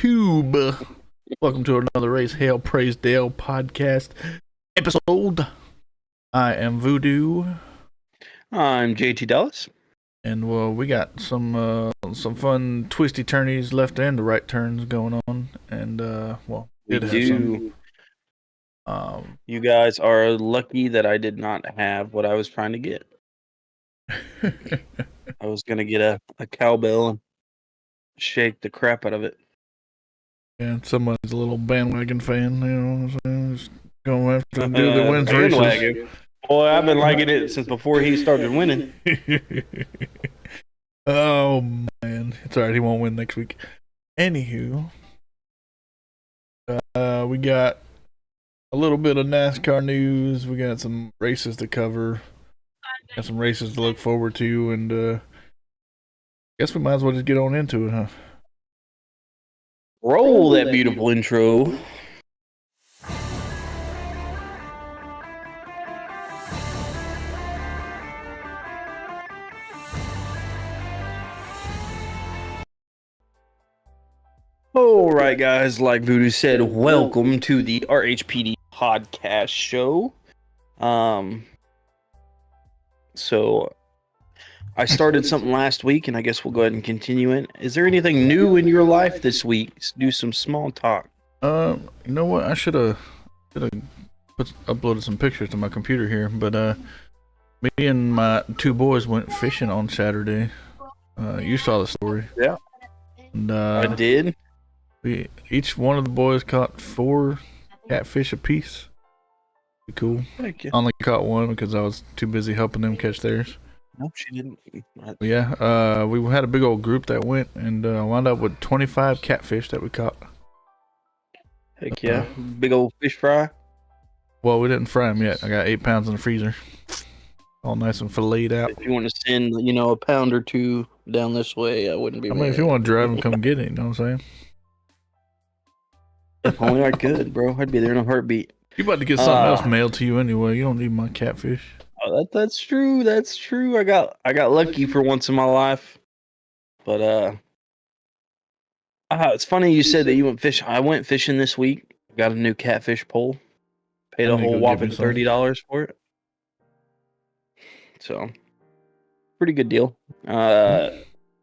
YouTube. Welcome to another Raise Hail Praise Dale podcast episode. I am Voodoo, I'm JT Dallas. and we got some fun twisty turnies, left and the right turns going on, and We did have do. some. You guys are lucky that I did not have what I was trying to get. I was gonna get a cowbell and shake the crap out of it. Yeah, somebody's a little bandwagon fan, you know what I'm saying? Just going after the dude that wins races. Bandwagon. Boy, I've been liking it since before he started winning. Oh man, it's alright. He won't win next week. Anywho, we got a little bit of NASCAR news. We got some races to cover. Got some races to look forward to, and guess we might as well just get on into it, huh? Roll that beautiful intro. All right, guys. Like Voodoo said, welcome to the RHPD podcast show. So I started something last week, and I guess we'll go ahead and continue it. Is there anything new in your life this week? Let's do some small talk. You know what? I should have uploaded some pictures to my computer here, but me and my two boys went fishing on Saturday. You saw the story. Yeah. And I did. Each one of the boys caught 4 catfish apiece. Pretty cool. Thank you. I only caught one because I was too busy helping them catch theirs. No, she didn't. But yeah, we had a big old group that went and wound up with 25 catfish that we caught. Heck yeah. Big old fish fry. Well, we didn't fry them yet. I got 8 pounds in the freezer. All nice and filleted out. If you want to send, a pound or two down this way, I wouldn't be I mean, if you want to drive and come get it, you know what I'm saying? If only I could, bro. I'd be there in a heartbeat. You about to get something else mailed to you anyway. You don't need my catfish. Oh, that's true. That's true. I got lucky for once in my life. But it's funny you said that you went fishing. I went fishing this week. Got a new catfish pole. Paid a whole whopping $30 for it. So, pretty good deal.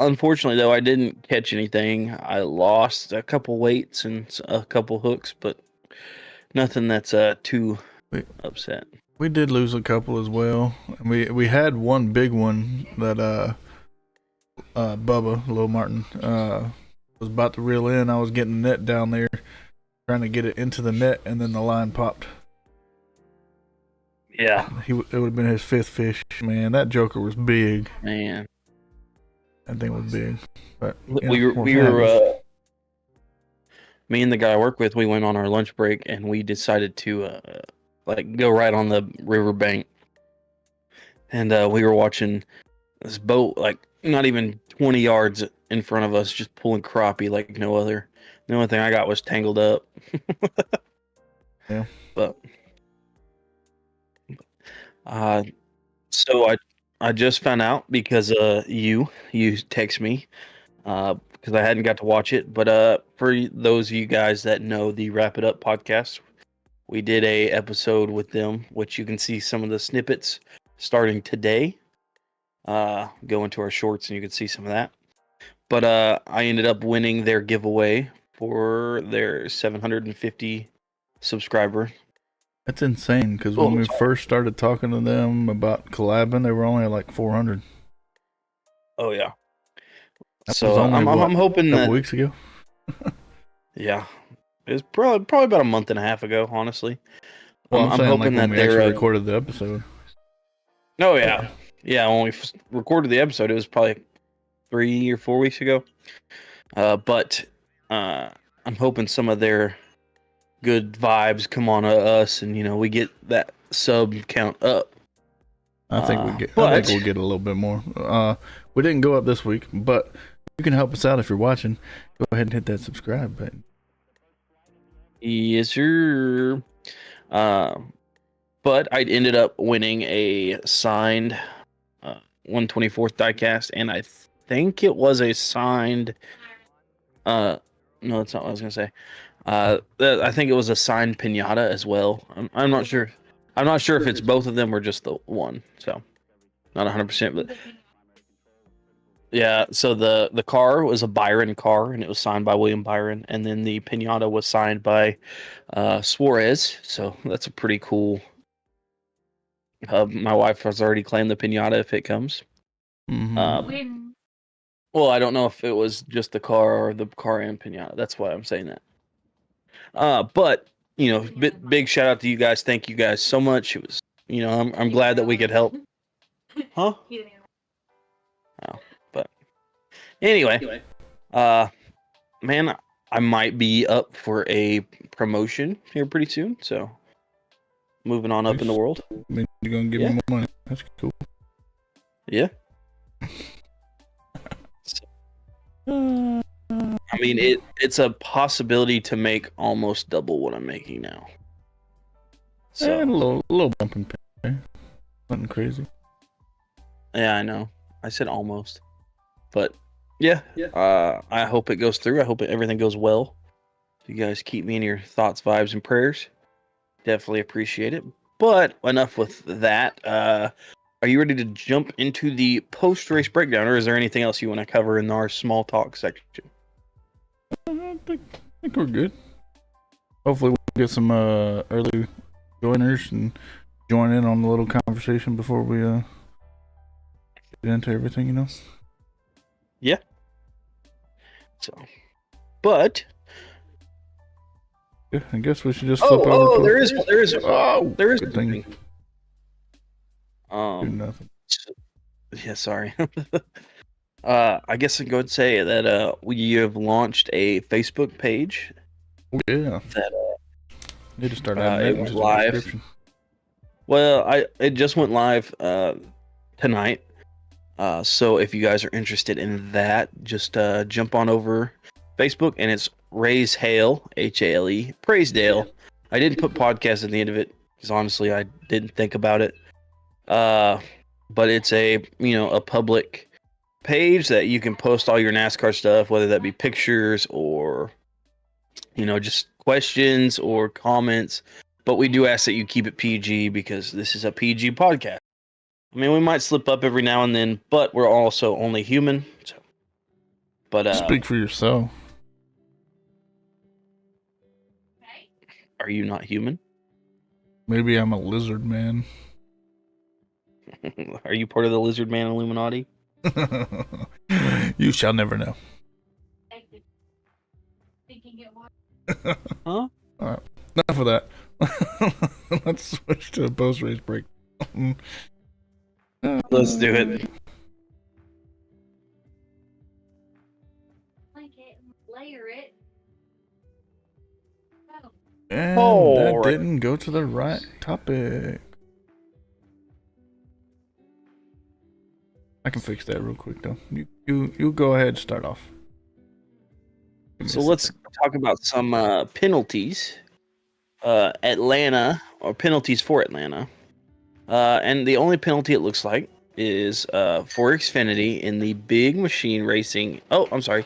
Unfortunately, though, I didn't catch anything. I lost a couple weights and a couple hooks, but nothing that's too upset. We did lose a couple as well. We had one big one that Bubba, Lil Martin, was about to reel in. I was getting the net down there, trying to get it into the net, and then the line popped. Yeah. It would have been his 5th fish. Man, that joker was big. Man. That thing was big. But we were me and the guy I work with, we went on our lunch break and we decided to go right on the riverbank. And we were watching this boat not even 20 yards in front of us, just pulling crappie like no other. The only thing I got was tangled up. Yeah. But so I just found out because you text me because I hadn't got to watch it. But for those of you guys that know the Wrap It Up podcast, we did a episode with them, which you can see some of the snippets starting today. Go into our shorts and you can see some of that. But I ended up winning their giveaway for their 750 subscriber. That's insane, because when we first started talking to them about collabing, they were only at like 400. Oh yeah. So I'm hoping a couple that weeks ago. Yeah, it was probably about a month and a half ago, honestly. Well, I'm hoping when that we actually recorded the episode. Oh yeah, when we recorded the episode, it was probably 3 or 4 weeks ago. But I'm hoping some of their good vibes come on us, and we get that sub count up. I think we'll get a little bit more. We didn't go up this week, but you can help us out if you're watching. Go ahead and hit that subscribe button. Yes, sir. But I ended up winning a signed 124th diecast, and I think it was a signed No, that's not what I was gonna say. I think it was a signed pinata as well. I'm not sure. I'm not sure if it's both of them or just the one. So not 100%. But yeah, so the car was a Byron car, and it was signed by William Byron, and then the pinata was signed by Suarez. So that's a pretty cool. My wife has already claimed the pinata if it comes. Well, I don't know if it was just the car or the car and pinata. That's why I'm saying that. But big shout out to you guys. Thank you guys so much. It was, I'm glad that we could help. Huh? Oh, but anyway, man, I might be up for a promotion here pretty soon. So moving on up in the world. I mean, you're gonna give me more money. That's cool. Yeah. I mean, it's a possibility to make almost double what I'm making now. So a little bump in pay. Nothing crazy. Yeah, I know. I said almost, but yeah. I hope it goes through. I hope everything goes well. You guys keep me in your thoughts, vibes, and prayers. Definitely appreciate it. But enough with that. Are you ready to jump into the post-race breakdown, or is there anything else you want to cover in our small talk section? I think we're good. Hopefully we'll get some early joiners and join in on the little conversation before we get into everything, Yeah. So, but yeah, I guess we should just flip over. Oh, there is. There is good thing. Do nothing. Yeah, sorry. I guess I can go and say that we have launched a Facebook page. Yeah. That need to start adding that into the live. description. Well, it just went live tonight. So if you guys are interested in that, just jump on over Facebook, and it's Raise Hale, Hale, Praisedale. I didn't put podcast at the end of it because honestly I didn't think about it. But it's a public page that you can post all your NASCAR stuff, whether that be pictures or just questions or comments. But we do ask that you keep it PG because this is a PG podcast. I mean, we might slip up every now and then, but we're also only human. So, but speak for yourself. Are you not human? Maybe I'm a lizard man. Are you part of the lizard man Illuminati? You shall never know. Huh? All right. Enough of that. Let's switch to a post-race break. Let's do it. And that didn't go to the right topic. I can fix that real quick though. You go ahead and start off. So let's talk about some penalties. Atlanta, or penalties for Atlanta. And the only penalty it looks like is for Xfinity in the Big Machine Racing. Oh, I'm sorry.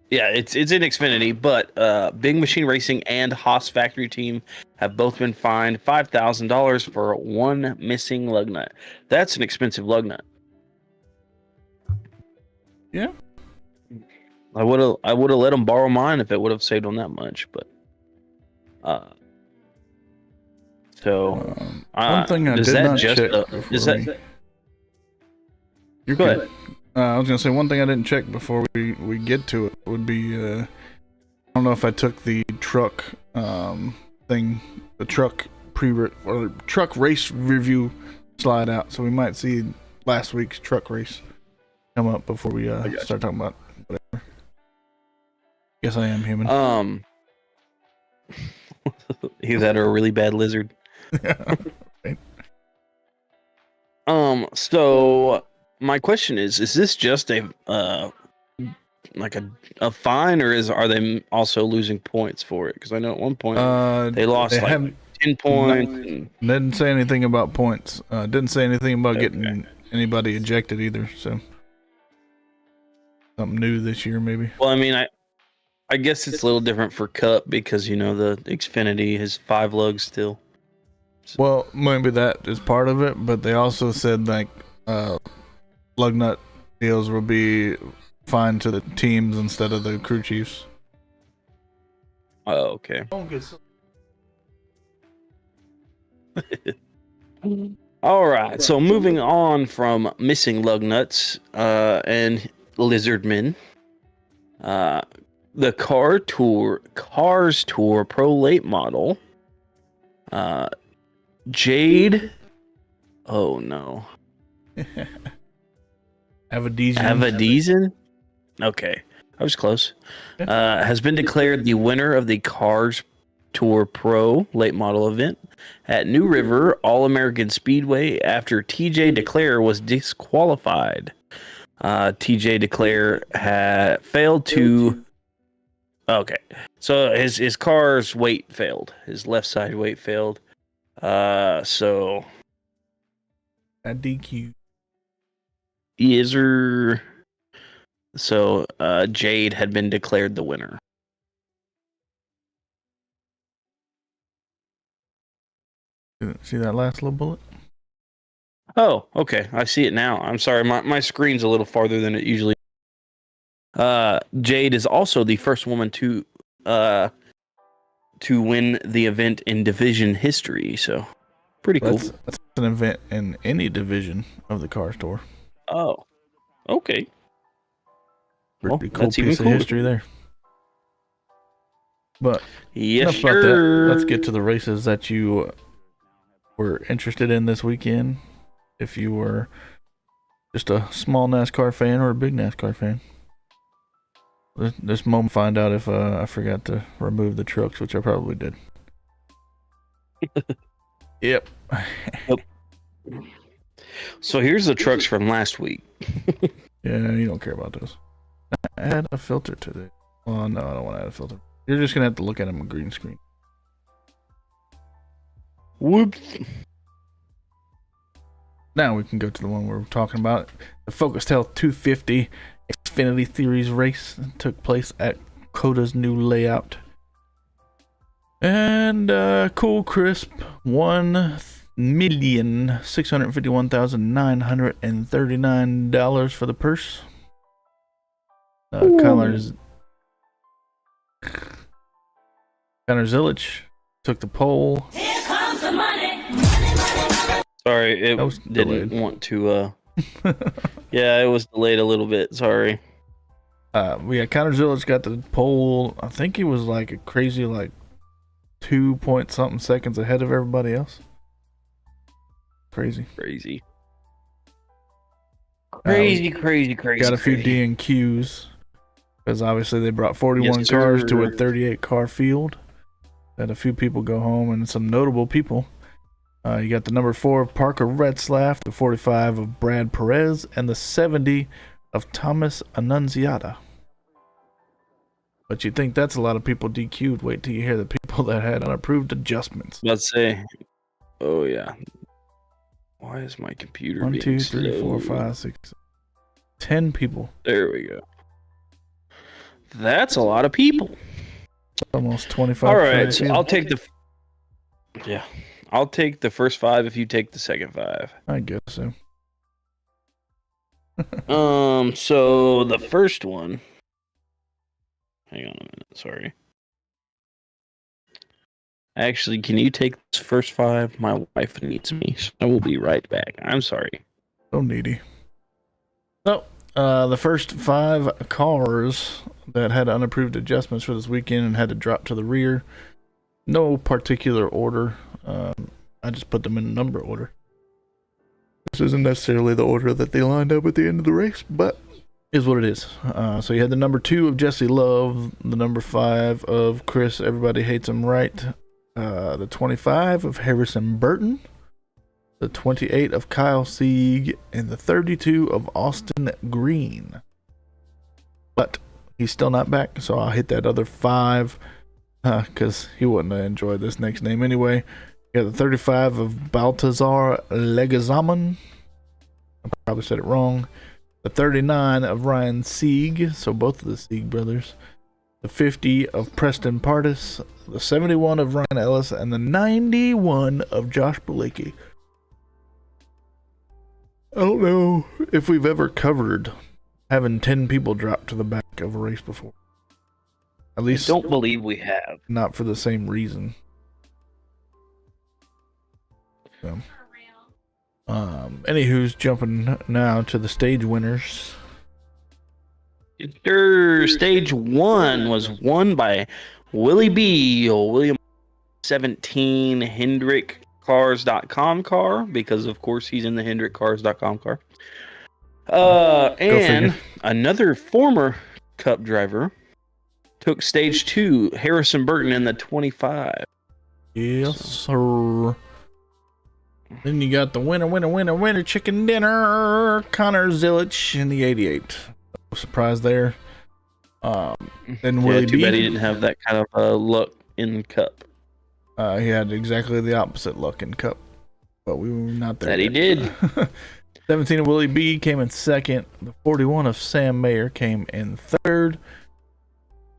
Yeah, it's in Xfinity, but Big Machine Racing and Haas Factory Team have both been fined $5,000 for one missing lug nut. That's an expensive lug nut. Yeah. I would have let them borrow mine if it would have saved on that much, but one thing I did not check You're good. I was gonna say one thing I didn't check before we get to it would be I don't know if I took the truck thing, the truck truck race review slide out, so we might see last week's truck race come up before we start talking about whatever. Yes, I am human. Either that or a really bad lizard. Yeah. Right. So my question is this just a like a fine, or are they also losing points for it? Because I know at one point they lost 10 points. Didn't say anything about points. Didn't say anything about getting anybody ejected either. So something new this year, maybe. Well, I mean, I I guess it's a little different for Cup because the Xfinity has 5 lugs still. Well, maybe that is part of it, but they also said like lug nut deals will be fine to the teams instead of the crew chiefs. Oh, okay. All right. So moving on from missing lug nuts and lizardmen, the Cars Tour Pro Late Model, Jade. Oh no. Avadizen? Okay. I was close. Has been declared the winner of the Cars Tour Pro Late Model event at New River All-American Speedway after TJ DeClaire was disqualified. TJ DeClaire had failed to... Okay. So his car's weight failed. His left side weight failed. So... At DQ. So Jade had been declared the winner. See that last little bullet? Oh, okay. I see it now. I'm sorry. My screen's a little farther than it usually. Jade is also the first woman to win the event in division history. So pretty cool. That's an event in any division of the car store. Oh, okay. Pretty cool piece of history there. But yes, enough about that. Let's get to the races that you were interested in this weekend. If you were just a small NASCAR fan or a big NASCAR fan. This moment, find out if I forgot to remove the trucks, which I probably did. Yep. So here's the trucks from last week. Yeah, you don't care about those. Add a filter today. Oh no, I don't want to add a filter. You're just gonna have to look at them on green screen. Whoops. Now we can go to the one we're talking about. The Focus Tail 250 Xfinity Series race took place at Cota's new layout. And cool, crisp, $1,651,939 for the purse. Connor Zilic took the pole. Here comes the money. Sorry, it didn't want to. Yeah, it was delayed a little bit. Sorry. Connor Zilic got the pole. I think he was like a crazy 2 point something seconds ahead of everybody else. Crazy. Got a few D&Qs because obviously they brought 41 cars to a 38 car field. Had a few people go home and some notable people. You got the number 4 of Parker Retzlaff, the 45 of Brad Perez, and the 70 of Thomas Annunziata. But you think that's a lot of people DQ'd. Wait till you hear the people that had unapproved adjustments. Let's say, oh yeah. Why is my computer 1, 2, 3, 4, 5, 6, 10 people. There we go. That's a lot of people. Almost 25. All right, so I'll take the first 5 if you take the second 5. I guess so. So the first one. Hang on a minute, sorry. Actually, can you take this first 5? My wife needs me, so I will be right back. I'm sorry. So needy. So, the first 5 cars that had unapproved adjustments for this weekend and had to drop to the rear. No particular order. I just put them in number order. This isn't necessarily the order that they lined up at the end of the race, but is what it is. So you had the number 2 of Jesse Love, the number 5 of Chris, everybody hates him, right? The 25 of Harrison Burton, the 28 of Kyle Sieg, and the 32 of Austin Green. But he's still not back, so I'll hit that other 5 because he wouldn't have enjoyed this next name anyway. You got the 35 of Baltazar Legazaman. I probably said it wrong. The 39 of Ryan Sieg, so both of the Sieg brothers. the 50 of Preston Pardis, the 71 of Ryan Ellis, and the 91 of Josh Bilicki. I don't know if we've ever covered having 10 people drop to the back of a race before. At least I don't believe we have. Not for the same reason. So, anywho's jumping now to the stage winners. Stage 1 was won by Willie B. William 17 HendrickCars.com car, because of course he's in the HendrickCars.com car. And another former Cup driver took stage 2, Harrison Burton in the 25. Yes, sir. Then you got the winner chicken dinner, Connor Zilich in the 88. No surprise there. Then Willie too B. bad he didn't have that kind of luck in Cup. He had exactly the opposite luck in Cup, but we were not there. That he did. 17 of Willie B came in second. The 41 of Sam Mayer came in third.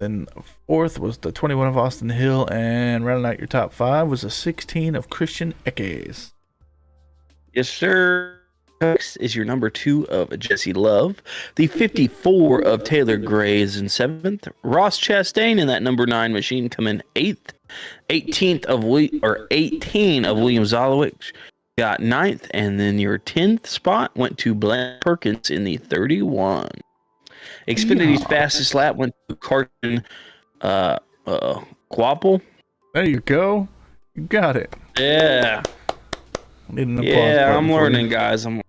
Then fourth was the 21 of Austin Hill, and rounding out your top 5 was a 16 of Christian Eckes. Yes, sir. Is your number 2 of Jesse Love. The 54 of Taylor Gray is in 7th. Ross Chastain in that number 9 machine come in 8th. 18 of William Zalowicz got 9th, and then your 10th spot went to Bland Perkins in the 31. Xfinity's fastest lap went to Carson Quapple. There you go. You got it. Yeah. Need an applause I'm learning, guys. And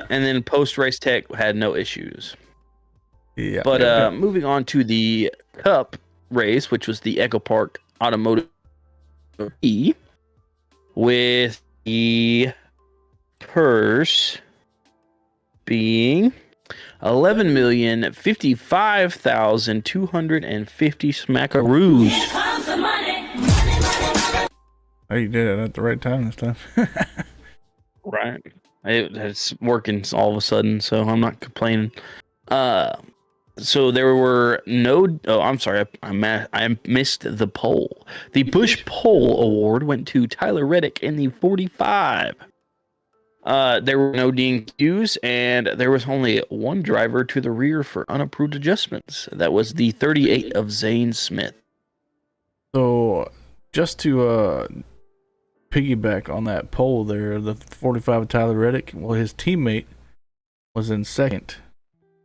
then post-race tech had no issues. Yeah. But moving on to the Cup race, which was the Echo Park Automotive E, with the purse being 11,055,250 smackaroos. Oh, you did it at the right time this time. Right. It's working all of a sudden, so I'm not complaining. So there were no... Oh, I'm sorry. I missed the pole. The Bush Pole Award went to Tyler Reddick in the 45. There were no DQs, and there was only one driver to the rear for unapproved adjustments. That was the 38 of Zane Smith. So, just to piggyback on that pole there, the 45 of Tyler Reddick, well, his teammate was in second,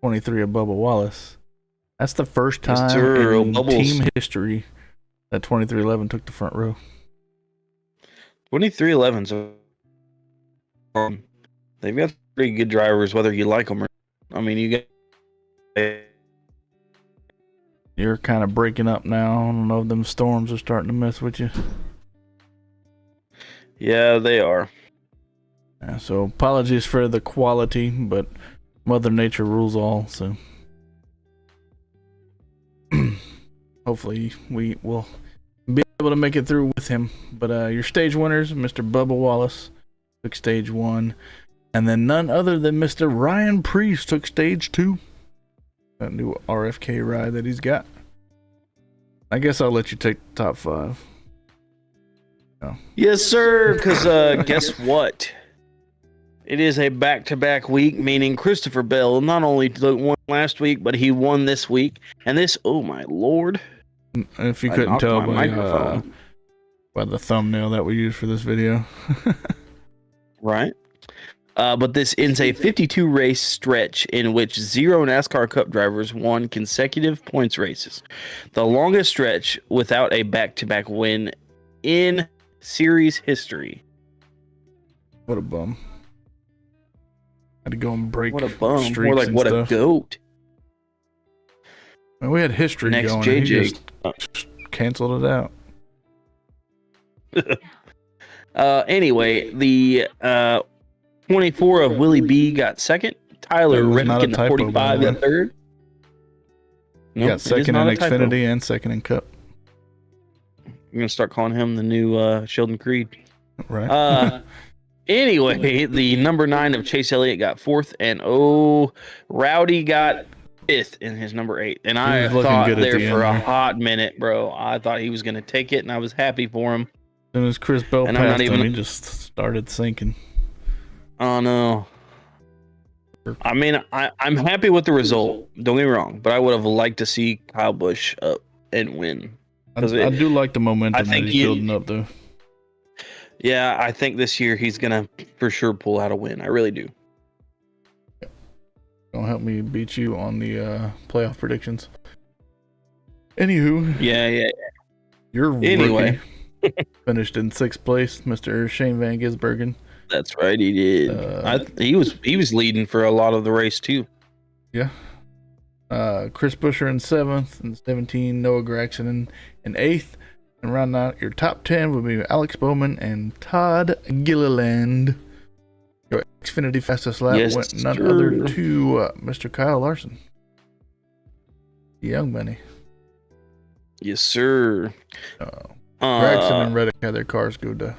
23 of Bubba Wallace. That's the first time in team history that 2311 took the front row. 2311's they've got pretty good drivers, whether you like them or not. I mean, you get... You're kind of breaking up now. I don't know if them storms are starting to mess with you. Yeah, they are. Yeah, so apologies for the quality, but Mother Nature rules all, so hopefully we will be able to make it through with him. But your stage winners, Mr. Bubba Wallace took stage 1, and then none other than Mr. Ryan Priest took stage 2. That new RFK ride that he's got. I guess I'll let you take the top 5. Oh. Yes, sir, because guess what? It is a back-to-back week, meaning Christopher Bell not only won last week, but he won this week. And this, oh my lord. If you couldn't tell by the thumbnail that we used for this video. Right. But this ends a 52 race stretch in which 0 NASCAR Cup drivers won consecutive points races. The longest stretch without a back-to-back win in series history. What a bum. Had to go and break. What a bum. More More like what stuff. A goat. Well, we had history Next going. JJ. He just canceled it out. Anyway, the 24 of Willie B got second. Tyler Reddick in the 45 got third. Nope, got second in Xfinity and second in Cup. I'm going to start calling him the new Sheldon Creed. Right. Anyway, the number 9 of Chase Elliott got 4th, and Rowdy got fifth in his number 8, and He I was looking thought good at there the for end a there. hot minute, bro. I thought he was going to take it, and I was happy for him. As soon as Chris Bell And I'm not passed him, even- he just started sinking. Oh no. I mean, I'm happy with the result. Don't get me wrong, but I would have liked to see Kyle Busch up and win. I do like the momentum that he's building up, though. Yeah, I think this year he's gonna for sure pull out a win. I really do. Don't help me beat you on the playoff predictions. Anywho, Yeah. your Anyway. rookie finished in 6th place, Mr. Shane Van Gisbergen. That's right, he did. He was leading for a lot of the race too. Yeah. Chris Buescher in 7th, and 17 Noah Gragson in 8th. And rounding out your top 10 would be Alex Bowman and Todd Gilliland. Your Xfinity fastest lap went none other to Mr. Kyle Larson, the young bunny. Yes, sir. Gragson and Reddick had their cars go to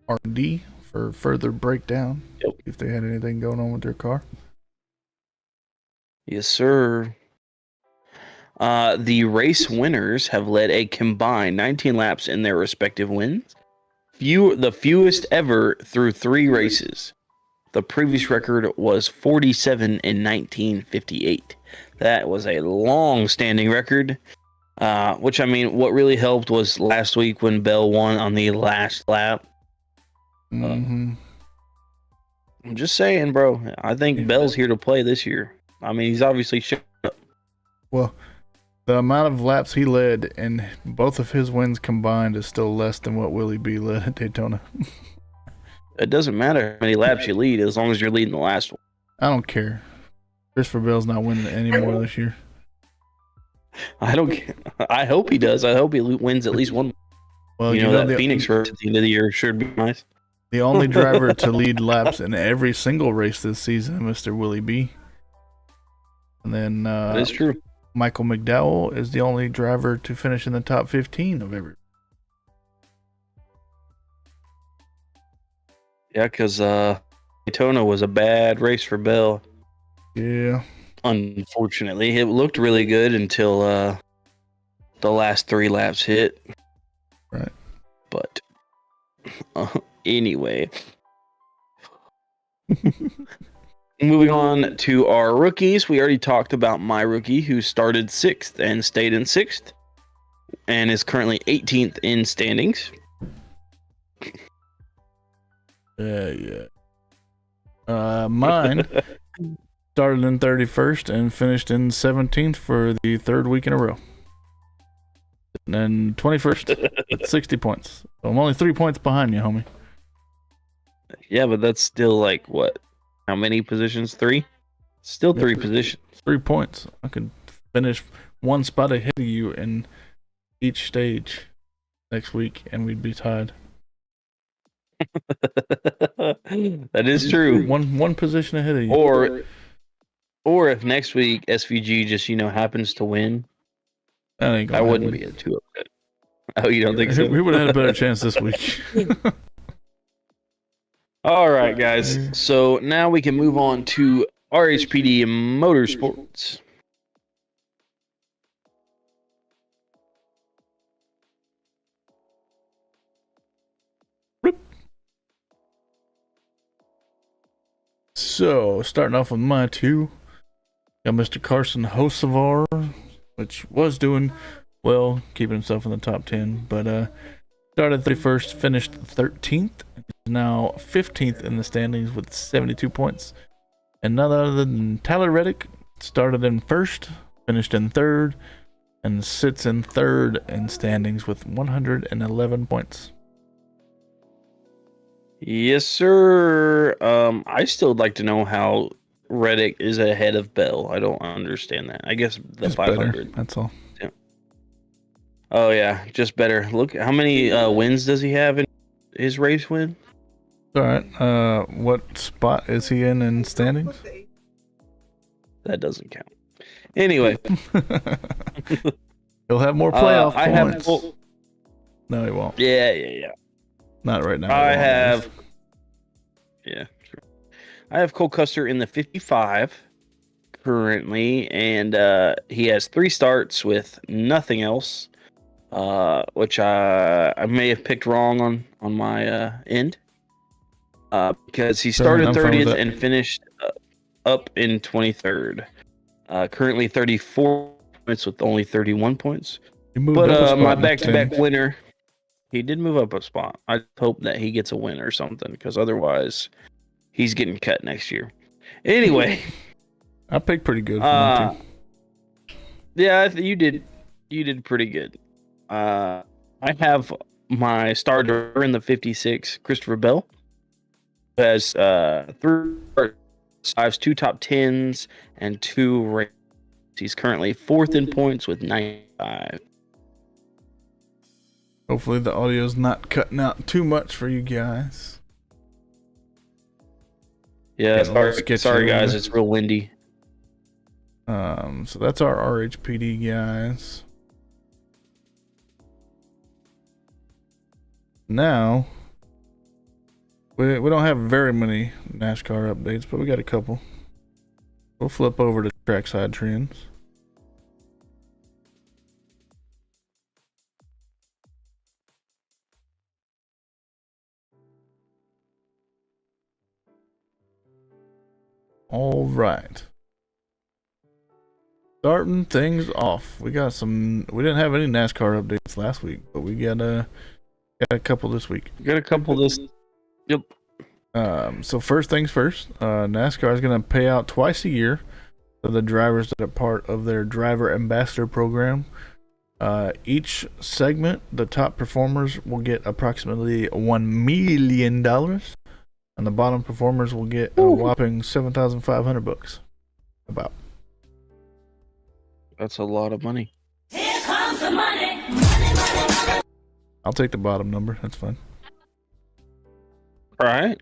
R&D for further breakdown. Yep. If they had anything going on with their car. Yes, sir. The race winners have led a combined 19 laps in their respective wins. The fewest ever through 3 races. The previous record was 47 in 1958. That was a long-standing record. Which, I mean, what really helped was last week when Bell won on the last lap. Mm-hmm. I'm just saying, bro. I think Bell's here to play this year. I mean, he's obviously showing up. Well, the amount of laps he led in both of his wins combined is still less than what Willie B led at Daytona. It doesn't matter how many laps you lead as long as you're leading the last one. I don't care. Christopher Bell's not winning anymore this year. I don't care. I hope he does. I hope he wins at least one. Well, you know that Phoenix race at the end of the year should be nice. The only driver to lead laps in every single race this season, Mr. Willie B. And then That is true. Michael McDowell is the only driver to finish in the top 15 of every. Yeah, because Daytona was a bad race for Bell. Yeah. Unfortunately, it looked really good until the last 3 laps hit. Right. But anyway. Moving on to our rookies. We already talked about my rookie who started 6th and stayed in 6th and is currently 18th in standings. Yeah. Mine started in 31st and finished in 17th for the 3rd week in a row. And then 21st at 60 points. So I'm only 3 points behind you, homie. Yeah, but that's still like what? How many positions? 3? Still 3 positions. 3 points. I could finish 1 spot ahead of you in each stage next week, and we'd be tied. That is true. One position ahead of you. Or if next week SVG just happens to win, that ain't gonna I wouldn't happen. be too upset. Oh, you don't think so? We would have had a better chance this week. All right, guys. So now we can move on to RHPD Motorsports. So, starting off with my 2, got Mr. Carson Hocevar, which was doing well, keeping himself in the top 10, but started 31st, finished 13th, and is now 15th in the standings with 72 points. And none other than Tyler Reddick started in 1st, finished in 3rd, and sits in 3rd in standings with 111 points. Yes, sir. I still would like to know how Reddick is ahead of Bell. I don't understand that. I guess the It's 500. better, that's all. Yeah. Oh yeah, just better. Look, how many wins does he have in his race win? All right. What spot is he in standings? That doesn't count. Anyway, He'll have more playoff points. No, he won't. Yeah. Not right now. Yeah, true. I have Cole Custer in the 55, currently, and he has 3 starts with nothing else, which I may have picked wrong on my end, because he started I'm fine with 30th that. and finished up in 23rd. Currently 34 points with only 31 points. You moved up a spot My in the back-to-back standings. winner, he did move up a spot. I hope that he gets a win or something, because otherwise he's getting cut next year. Anyway, I picked pretty good for my team. yeah, you did pretty good. I have my starter in the 56, Christopher Bell, who has 3 starts, 2 top 10s, and 2 races. He's currently 4th in points with 95. Hopefully the audio's not cutting out too much for you guys. Yeah, Getting a little sketchy sorry guys, over it's real windy. So that's our RHPD guys. Now, we don't have very many NASCAR updates, but we got a couple. We'll flip over to trackside trends. All right. Starting things off, we got some. We didn't have any NASCAR updates last week, but we got a couple this week. Got a couple this. Yep. So first things first, NASCAR is going to pay out twice a year to the drivers that are part of their driver ambassador program. Each segment, the top performers will get approximately $1 million, and the bottom performers will get a whopping $7,500. About. That's a lot of money. Here comes the money. I'll take the bottom number. That's fine. All right.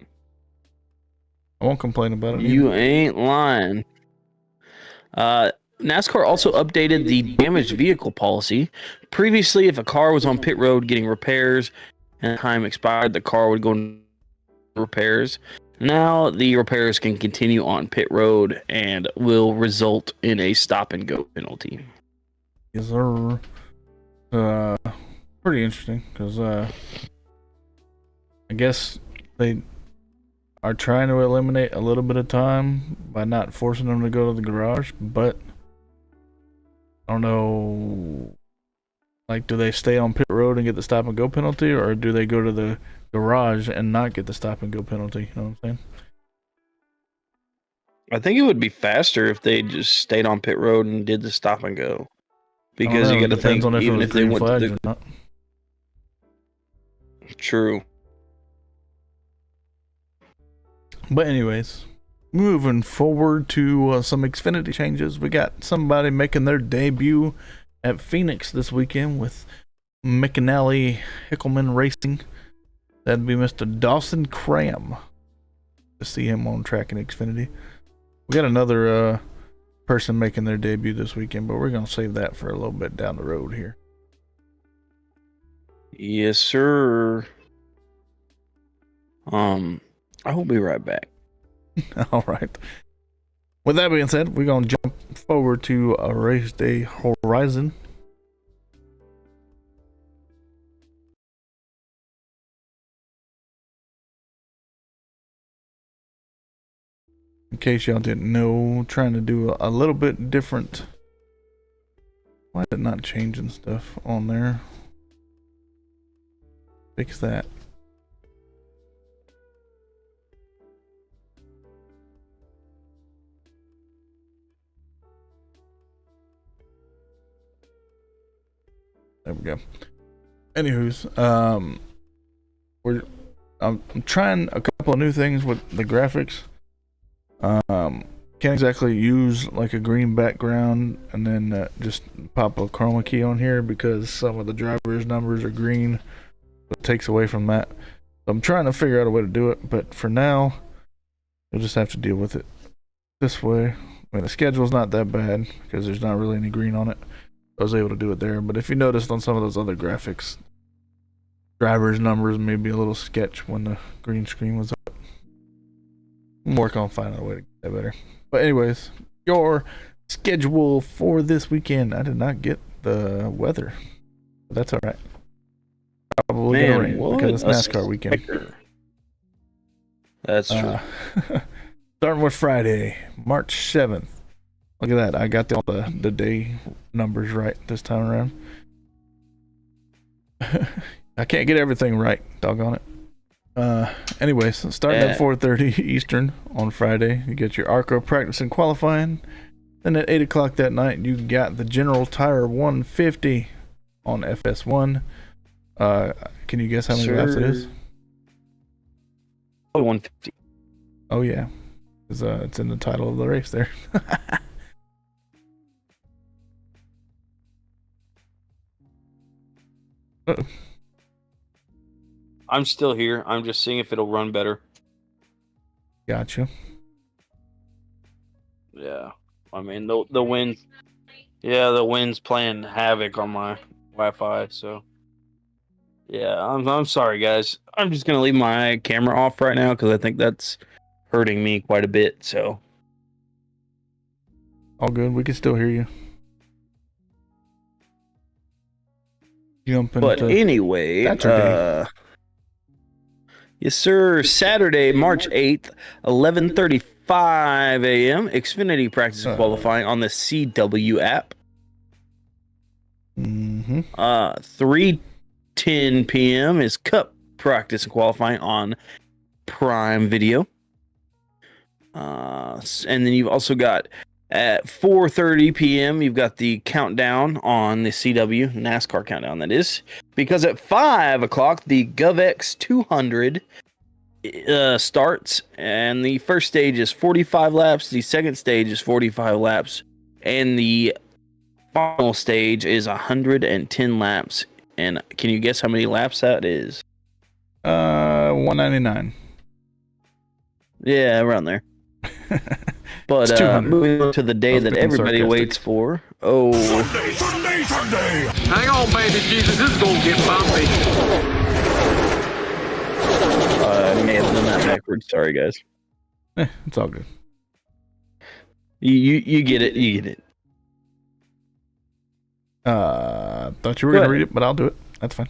I won't complain about it. You ain't lying. NASCAR also updated the damaged vehicle policy. Previously, if a car was on pit road getting repairs and time expired, the car would go into repairs. Now, the repairs can continue on pit road and will result in a stop and go penalty. Yes, sir. Pretty interesting because I guess they are trying to eliminate a little bit of time by not forcing them to go to the garage, but I don't know, like, do they stay on pit road and get the stop and go penalty, or do they go to the garage and not get the stop and go penalty? You know what I'm saying? I think it would be faster if they just stayed on pit road and did the stop and go. Because you got to think, on if even it was if they green went to flags the... or not. True. But anyways, moving forward to some Xfinity changes. We got somebody making their debut at Phoenix this weekend with McAnally Hickelman Racing. That'd be Mr. Dawson Cram. To see him on track in Xfinity. We got another person making their debut this weekend, but we're going to save that for a little bit down the road here. Yes, sir. I will be right back. All right. With that being said, we're going to jump forward to a race day horizon. In case y'all didn't know, trying to do a little bit different. Why is it not changing stuff on there? Fix that. There we go. Anywho's, I'm trying a couple of new things with the graphics. Can't exactly use like a green background and then just pop a chroma key on here because some of the driver's numbers are green. It takes away from that. So I'm trying to figure out a way to do it, but for now, you'll just have to deal with it this way. I mean, the schedule's not that bad because there's not really any green on it. I was able to do it there, but if you noticed on some of those other graphics, driver's numbers may be a little sketch when the green screen was up. I'm working on finding a way to get that better. But anyways, your schedule for this weekend. I did not get the weather, but that's all right. Probably gonna rain because it's NASCAR weekend. That's true. Starting with Friday, March 7th. Look at that. I got all the day numbers right this time around. I can't get everything right. Doggone it. Anyways, starting at 4:30 Eastern on Friday, you get your ARCA practice and qualifying. Then at 8 o'clock that night, you got the General Tire 150 on FS1. Can you guess how many laps it is? 150. Oh, yeah. It's in the title of the race there. I'm still here. I'm just seeing if it'll run better. Gotcha. Yeah. I mean, the wind. Yeah, the wind's playing havoc on my Wi-Fi, so. Yeah, I'm sorry, guys. I'm just going to leave my camera off right now because I think that's hurting me quite a bit, so. All good. We can still hear you. But anyway, yes, sir. Saturday, March 8th, 11:35 a.m. Xfinity practice and qualifying on the CW app. 3:10 p.m. is Cup practice and qualifying on Prime Video. And then you've also got at 4:30 p.m. you've got the countdown on the CW NASCAR countdown. That is because at 5 o'clock the GovX 200 starts, and the first stage is 45 laps. The second stage is 45 laps, and the final stage is 110 laps. And can you guess how many laps that is? 199. Yeah, around there. But moving on to the day that everybody waits for. Oh, Sunday. Hang on, baby Jesus, this is gonna get bumpy. I may have done that backwards. Sorry, guys. It's all good. You get it. You get it. Thought you were gonna read it, but I'll do it. That's fine.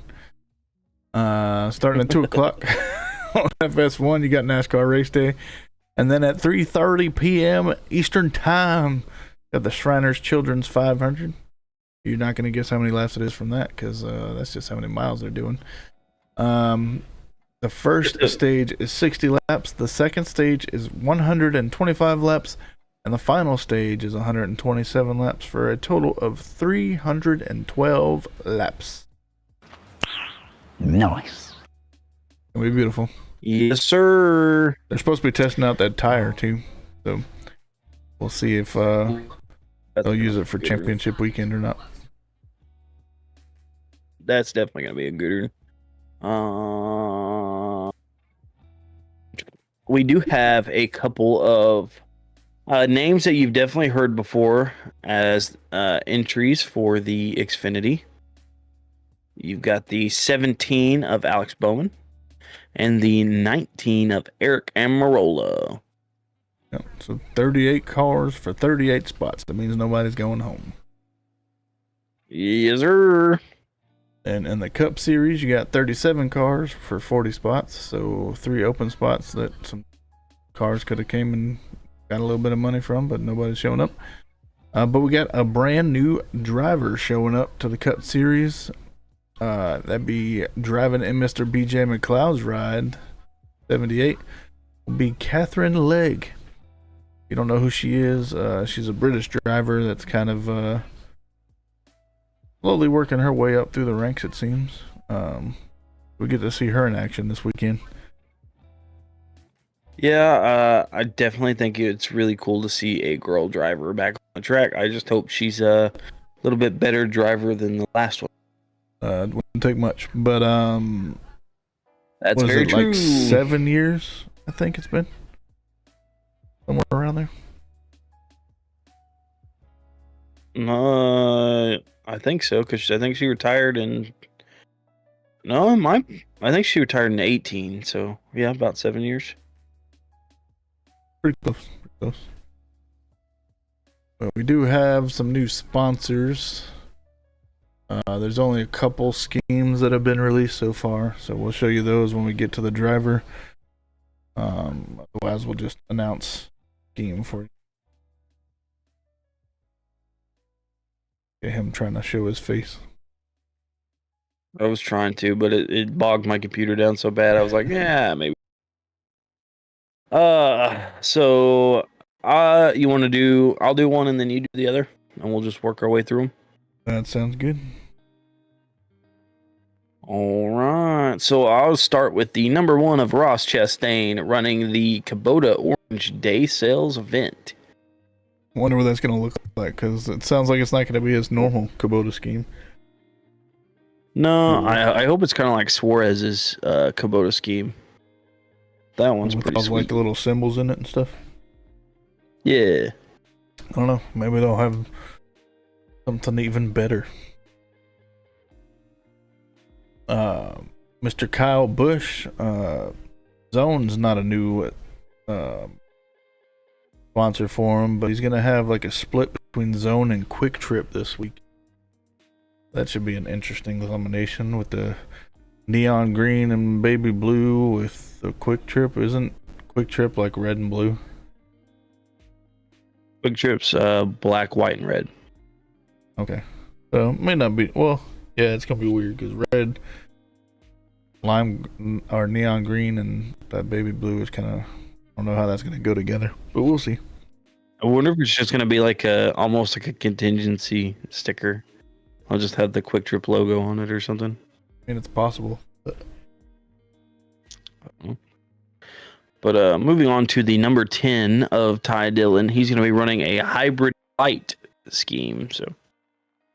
Starting at 2 o'clock on FS1, you got NASCAR race day. And then at 3:30 p.m. Eastern Time, got the Shriners Children's 500. You're not going to guess how many laps it is from that because that's just how many miles they're doing. The first stage is 60 laps. The second stage is 125 laps. And the final stage is 127 laps for a total of 312 laps. Nice. It'll be beautiful. Yes, sir. They're supposed to be testing out that tire too, so we'll see if they'll use it for championship weekend or not. That's definitely gonna be a gooder. We do have a couple of names that you've definitely heard before as entries for the Xfinity. You've got the 17 of Alex Bowman and the 19 of Eric Amarola. Yep, so 38 cars for 38 spots. That means nobody's going home. Yes, sir. And in the Cup Series, you got 37 cars for 40 spots. So 3 open spots that some cars could have came and got a little bit of money from, but nobody's showing up. But we got a brand new driver showing up to the Cup Series. That'd be driving in Mr. BJ McLeod's ride, 78, will be Catherine Legge. You don't know who she is. She's a British driver that's kind of slowly working her way up through the ranks, it seems. We get to see her in action this weekend. Yeah, I definitely think it's really cool to see a girl driver back on the track. I just hope she's a little bit better driver than the last one. It wouldn't take much, but that's very true. Like 7 years, I think it's been somewhere around there. I think so because I think she retired in. No, I think she retired in 18. So yeah, about 7 years. Pretty close. Pretty close. But we do have some new sponsors. There's only a couple schemes that have been released so far, so we'll show you those when we get to the driver. Otherwise, we'll just announce scheme for you. Get him trying to show his face. I was trying to, but it bogged my computer down so bad. I was like, yeah, maybe. So you want to do? I'll do one, and then you do the other, and we'll just work our way through them. That sounds good. All right. So I'll start with the number 1 of Ross Chastain running the Cota Orange Day Sales event. I wonder what that's going to look like, because it sounds like it's not going to be his normal Kubota scheme. No, I hope it's kind of like Suarez's Kubota scheme. That one's With pretty all sweet. like the little symbols in it and stuff. Yeah. I don't know. Maybe they'll have something even better. Mr. Kyle Busch, Zone's not a new sponsor for him, but he's gonna have like a split between Zone and Quick Trip this week. That should be an interesting combination with the neon green and baby blue with the Quick Trip. Isn't Quick Trip like red and blue? Quick Trip's black, white, and red. Okay, so it may not be. Well, yeah, it's gonna be weird because red, lime, or neon green, and that baby blue is kind of. I don't know how that's gonna go together, but we'll see. I wonder if it's just gonna be like almost like a contingency sticker. I'll just have the Quick Trip logo on it or something. I mean, it's possible. But moving on to the number 10 of Ty Dillon, he's going to be running a hybrid light scheme. So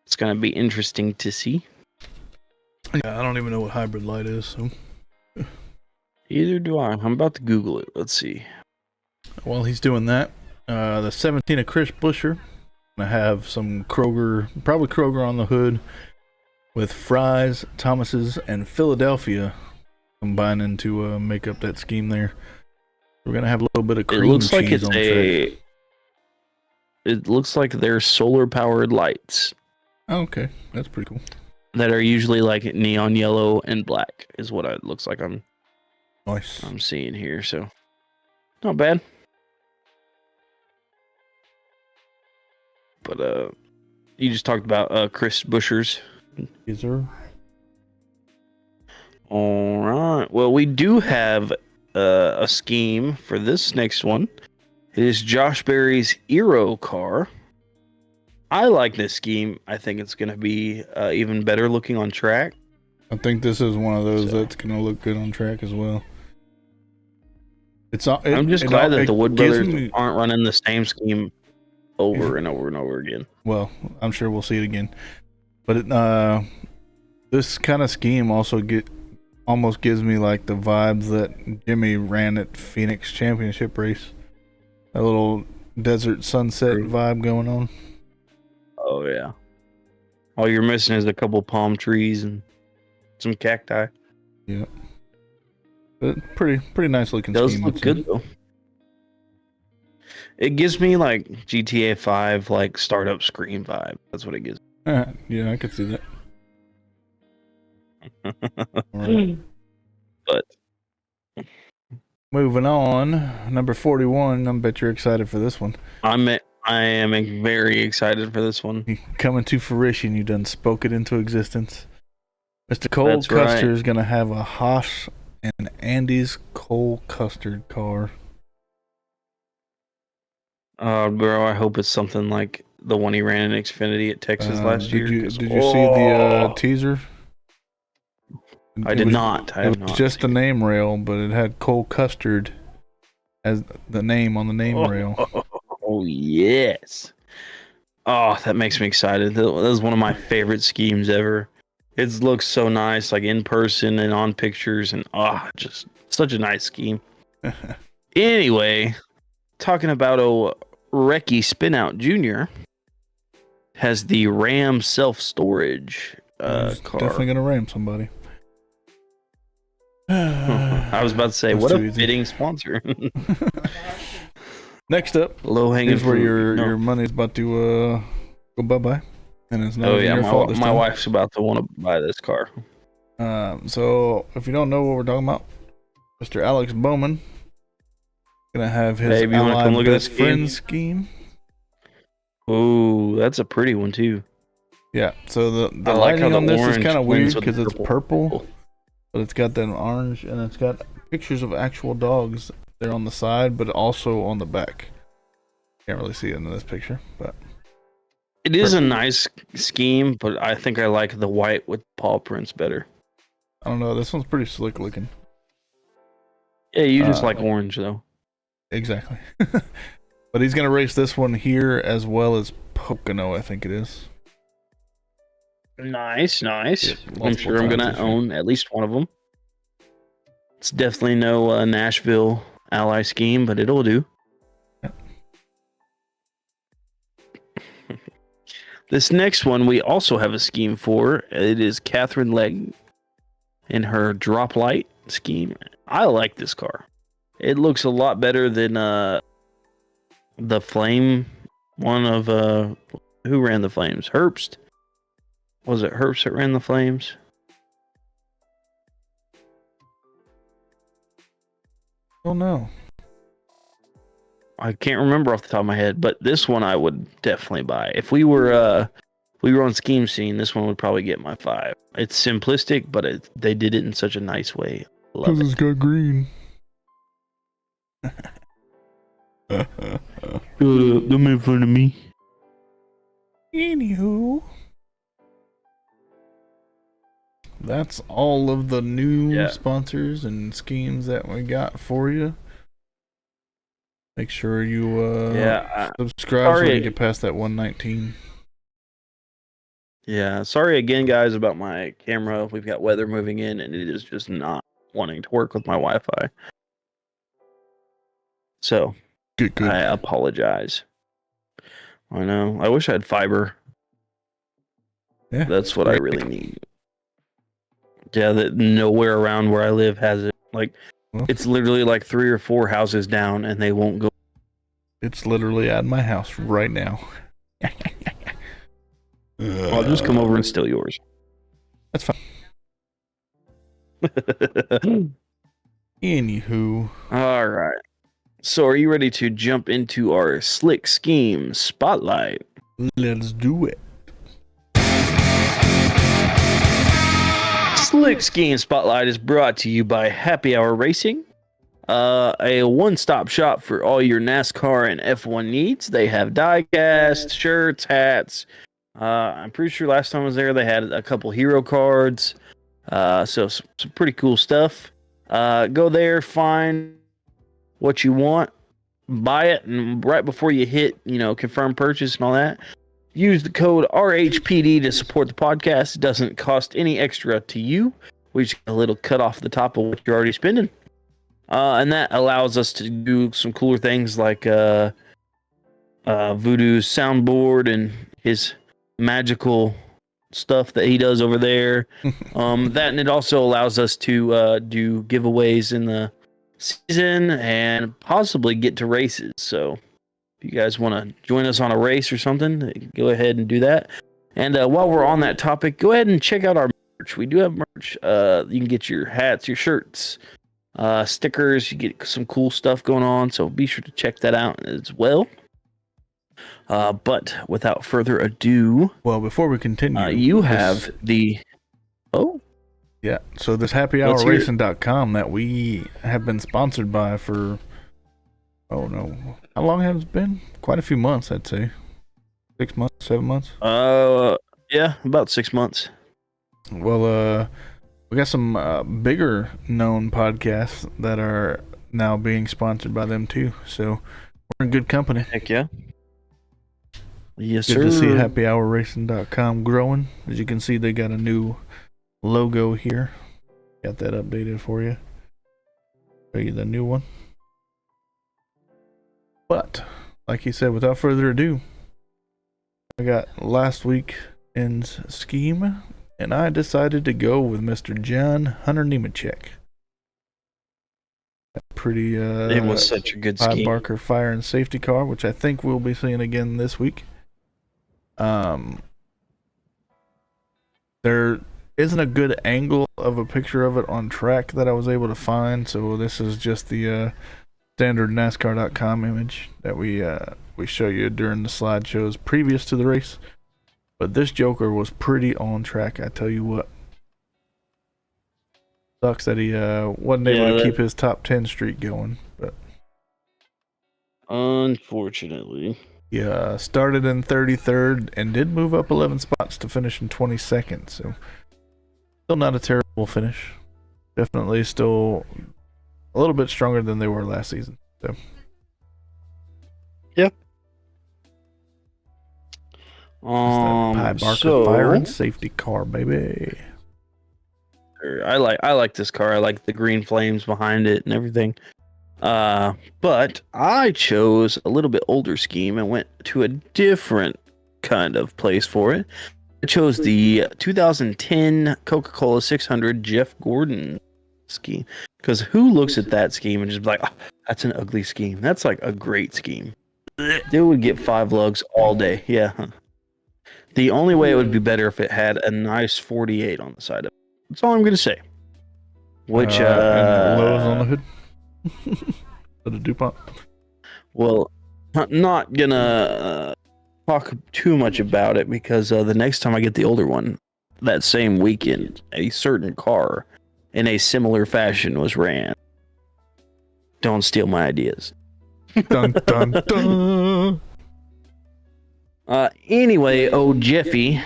it's going to be interesting to see. Yeah, I don't even know what hybrid light is. So. Either do I. I'm about to Google it. Let's see. While he's doing that, the 17 of Chris Buescher gonna have some Kroger, probably Kroger on the hood, with Fry's, Thomas's, and Philadelphia combining to make up that scheme there. We're gonna have a little bit of cream It looks like cheese it's on track. It looks like they're solar powered lights Oh, okay, that's pretty cool. that are usually like neon yellow and black is what it looks like Nice. I'm seeing here. So not bad. But you just talked about Chris Buescher's. Yes, sir. All right. Well, we do have a scheme for this next one. It is Josh Berry's Eero car. I like this scheme. I think it's going to be even better looking on track. I think this is one of those that's gonna look good on track as well. I'm just glad that the Wood Brothers aren't running the same scheme over and over and over again. Well, I'm sure we'll see it again. But this kind of scheme also almost gives me like the vibes that Jimmy ran at Phoenix Championship race. A little desert sunset vibe going on. Oh yeah. All you're missing is a couple palm trees and some cacti. Yeah. But pretty nice looking Does scheme. look good though. It gives me like GTA 5 like startup screen vibe. That's what it gives. Yeah, I could see that. All right. But Moving on, number 41. I bet you're excited for this one. I am very excited for this one. Coming to fruition, you done spoke it into existence. Mr. Cole That's Custer right. is gonna have a Haas and Andy's Cole Custard car. Bro, I hope it's something like the one he ran in Xfinity at Texas last year. Did you see the teaser? I did not. I have It was not just the seen it. name rail, but it had Cole Custard as the name on the name rail. Oh yes. Oh, that makes me excited. That was one of my favorite schemes ever. It looks so nice, like in person and on pictures, and just such a nice scheme. Anyway, talking about Reki Spinout Jr. has the Ram self-storage He's car. definitely gonna ram somebody. I was about to say, That's what too a easy. fitting sponsor. Next up Low hanging is where fruit. your money's about to go bye-bye. And it's not even your fault this my time. wife's about to want to buy this car. So if you don't know what we're talking about, Mr. Alex Bowman gonna have his Babe, you wanna come Ally look at Best this Friend scheme. Ooh, that's a pretty one too. Yeah, so the I like how lighting the on this is orange kind of blends weird with because the it's purple, but it's got that orange and it's got pictures of actual dogs there on the side, but also on the back. Can't really see it in this picture, but It is a nice scheme, but I think I like the white with paw prints better. I don't know. This one's pretty slick looking. Yeah, you just like orange though. Exactly. But he's gonna race this one here as well as Pocono, I think it is. Nice. Yeah, I'm sure I'm gonna own at least one of them. It's definitely no Nashville Ally scheme, but it'll do. Yep. This next one we also have a scheme for. It is Catherine Legge in her drop light scheme. I like this car. It looks a lot better than the flame one of who ran the flames? Herbst. Was it Herbst that ran the flames? Oh no. I can't remember off the top of my head, but this one I would definitely buy. If we were on Scheme Scene, this one would probably get my 5. It's simplistic, but they did it in such a nice way. Love Because it. it's got green. Don't make fun of me. Anywho, that's all of the new sponsors and schemes that we got for you. Make sure you subscribe so we can get past that 119. Yeah, sorry again, guys, about my camera. We've got weather moving in, and it is just not wanting to work with my Wi-Fi. So, Good. I apologize. I know. I wish I had fiber. Yeah, that's what I really need. Yeah, that nowhere around where I live has it. Like, it's literally like 3 or 4 houses down, and they won't go. It's literally at my house right now. I'll just come over and steal yours. That's fine. Anywho. All right. So are you ready to jump into our Slick Scheme Spotlight? Let's do it. Slick Scheme Spotlight is brought to you by Happy Hour Racing. A one-stop shop for all your NASCAR and F1 needs. They have die-cast, shirts, hats. I'm pretty sure last time I was there, they had a couple hero cards. So some pretty cool stuff. Go there, find what you want, buy it, and right before you hit, confirm purchase and all that, use the code RHPD to support the podcast. It doesn't cost any extra to you. We just get a little cut off the top of what you're already spending. And that allows us to do some cooler things like Voodoo's soundboard and his magical stuff that he does over there. That, and it also allows us to do giveaways in the season and possibly get to races. So if you guys want to join us on a race or something, go ahead and do that. And while we're on that topic, go ahead and check out our merch. We do have merch. You can get your hats, your shirts, stickers. You get some cool stuff going on, so be sure to check that out as well. But without further ado, well, before we continue, you have the yeah. So this happyhourracing.com that we have been sponsored by for how long has it been? Quite a few months, I'd say. 6 months, 7 months. Yeah, about 6 months. Well, we got some bigger known podcasts that are now being sponsored by them too. So we're in good company. Heck yeah. Yes, good sir. to see happyhourracing.com growing. As you can see, they got a new logo here. Got that updated for you. Show you the new one. But like he said, without further ado, I got last weekend's scheme, and I decided to go with Mr. John Hunter Nemechek. Pretty It was such a good Pied scheme. Barker fire and safety car, which I think we'll be seeing again this week. There isn't a good angle of a picture of it on track that I was able to find, so this is just the standard NASCAR.com image that we show you during the slideshows previous to the race. But this Joker was pretty on track, I tell you what. Sucks that he wasn't able to keep his top 10 streak going, but unfortunately, yeah, started in 33rd and did move up 11 spots to finish in 22nd. So still not a terrible finish. Definitely still a little bit stronger than they were last season. So yep. Pied Barker fire and safety car, baby. I like this car. I like the green flames behind it and everything. But I chose a little bit older scheme and went to a different kind of place for it. I chose the 2010 Coca-Cola 600 Jeff Gordon scheme. Because who looks at that scheme and just be like, oh, that's an ugly scheme. That's like a great scheme. They would get 5 lugs all day. Yeah. The only way it would be better if it had a nice 48 on the side of it. That's all I'm going to say. Which, and Lowe's on the hood. For the DuPont. Well, not going to talk too much about it because the next time I get the older one, that same weekend, a certain car in a similar fashion was ran. Don't steal my ideas. Dun, dun, dun. Anyway, old Jeffy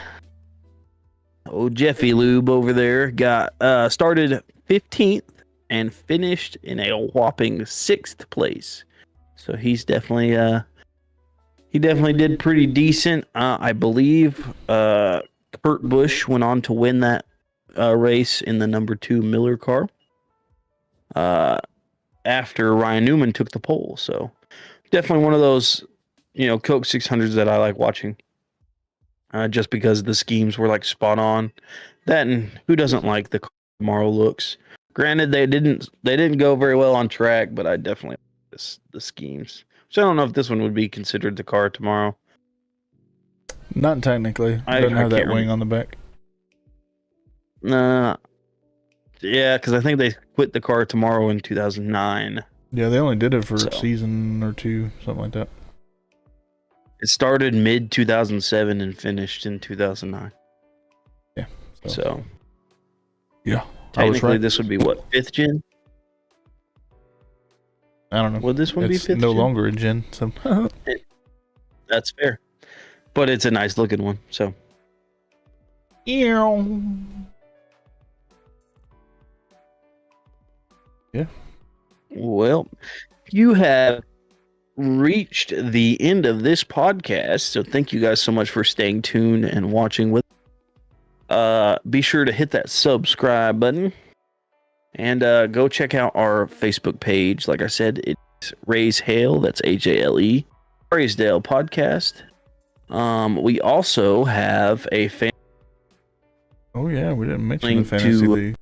Lube over there got started 15th and finished in a whopping 6th place. So he's definitely did pretty decent. I believe Kurt Busch went on to win that race in the number 2 Miller car. After Ryan Newman took the pole. So definitely one of those, Coke 600s that I like watching. Just because the schemes were like spot on. That and who doesn't like the tomorrow looks? Granted, they didn't go very well on track, but I definitely like the schemes. So I don't know if this one would be considered the car tomorrow. Not technically. It doesn't have that wing on the back. Nah. Yeah, because I think they quit the car tomorrow in 2009. Yeah, they only did it for a season or 2, something like that. It started mid 2007 and finished in 2009. Yeah. So yeah, technically this would be what, 5th gen? I don't know. Would this one be 5th gen? No longer a gen. So that's fair, but it's a nice looking one. So yeah. Well, you have reached the end of this podcast, so thank you guys so much for staying tuned and watching with. Be sure to hit that subscribe button and go check out our Facebook page. Like I said, it's Raise Hale. That's HALE. Raisdale Podcast. We also have a fan. Oh yeah, we didn't mention the fantasy league.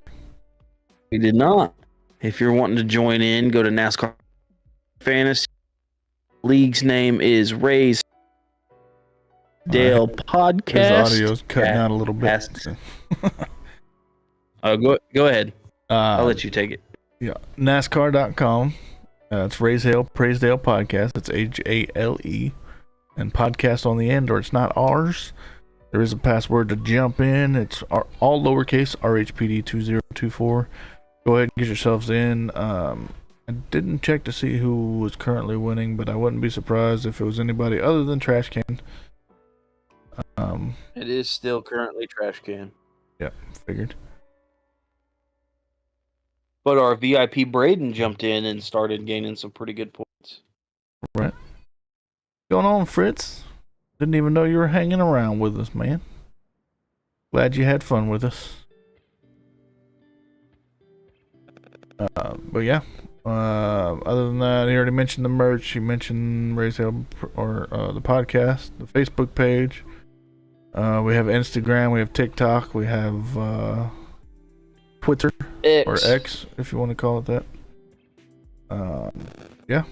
We did not. If you're wanting to join in, go to NASCAR Fantasy. League's name is Raise Dale Podcast. His audio's cutting out a little bit. So. Go ahead. I'll let you take it. Yeah, NASCAR.com. It's Raise Hale, Praisedale Podcast. It's HALE. And podcast on the end, or it's not ours. There is a password to jump in. It's all lowercase, RHPD2024. Go ahead and get yourselves in. I didn't check to see who was currently winning, but I wouldn't be surprised if it was anybody other than Trash Can. It is still currently Trash Can. Yeah, figured. But our VIP Braden jumped in and started gaining some pretty good points. Right. What's going on, Fritz? Didn't even know you were hanging around with us, man. Glad you had fun with us. But yeah. Other than that, he already mentioned the merch. He mentioned Raise Hale, or the podcast, the Facebook page. We have Instagram. We have TikTok. We have Twitter. X. Or X, if you want to call it that. Yeah.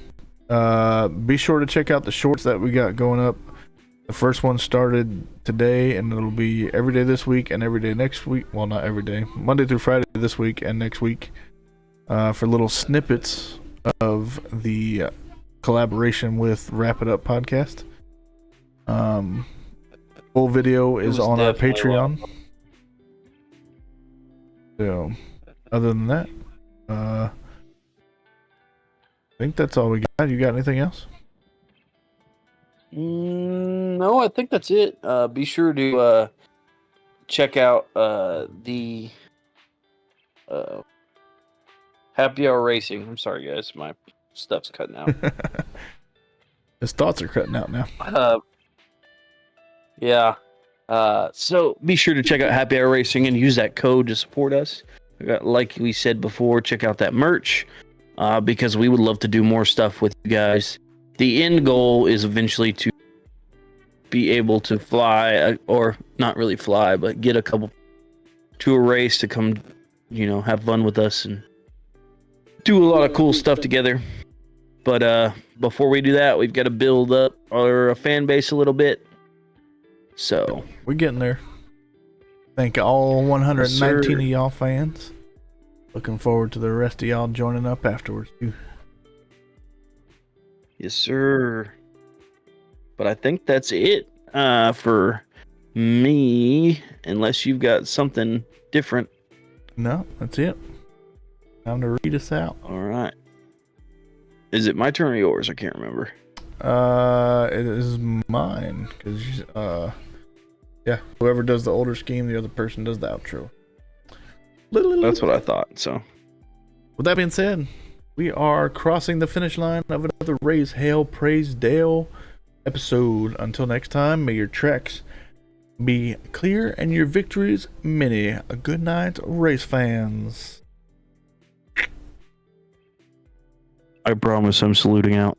Be sure to check out the shorts that we got going up. The first one started today, and it'll be every day this week and every day next week. Well, not every day. Monday through Friday this week and next week. For little snippets of the collaboration with Wrap It Up Podcast. Full video is on our Patreon. So, other than that, I think that's all we got. You got anything else? No, I think that's it. Be sure to check out the Happy Hour Racing. I'm sorry, guys. My stuff's cutting out. His thoughts are cutting out now. Yeah. So be sure to check out Happy Hour Racing and use that code to support us. Like we said before, check out that merch because we would love to do more stuff with you guys. The end goal is eventually to be able to fly, or not really fly, but get a couple to a race to come, have fun with us and do a lot of cool stuff together. But before we do that, we've got to build up our fan base a little bit. So we're getting there. Thank all 119 of y'all fans. Looking forward to the rest of y'all joining up afterwards too. Yes, sir. But I think that's it for me, unless you've got something different. No, that's it. Time to read us out. All right. Is it my turn or yours? I can't remember. It is mine because yeah, whoever does the older scheme, the other person does the outro. That's what I thought. So, with that being said, we are crossing the finish line of another Raise Hail, Praise Dale episode. Until next time, may your tracks be clear and your victories many. A good night, race fans. I promise I'm saluting out.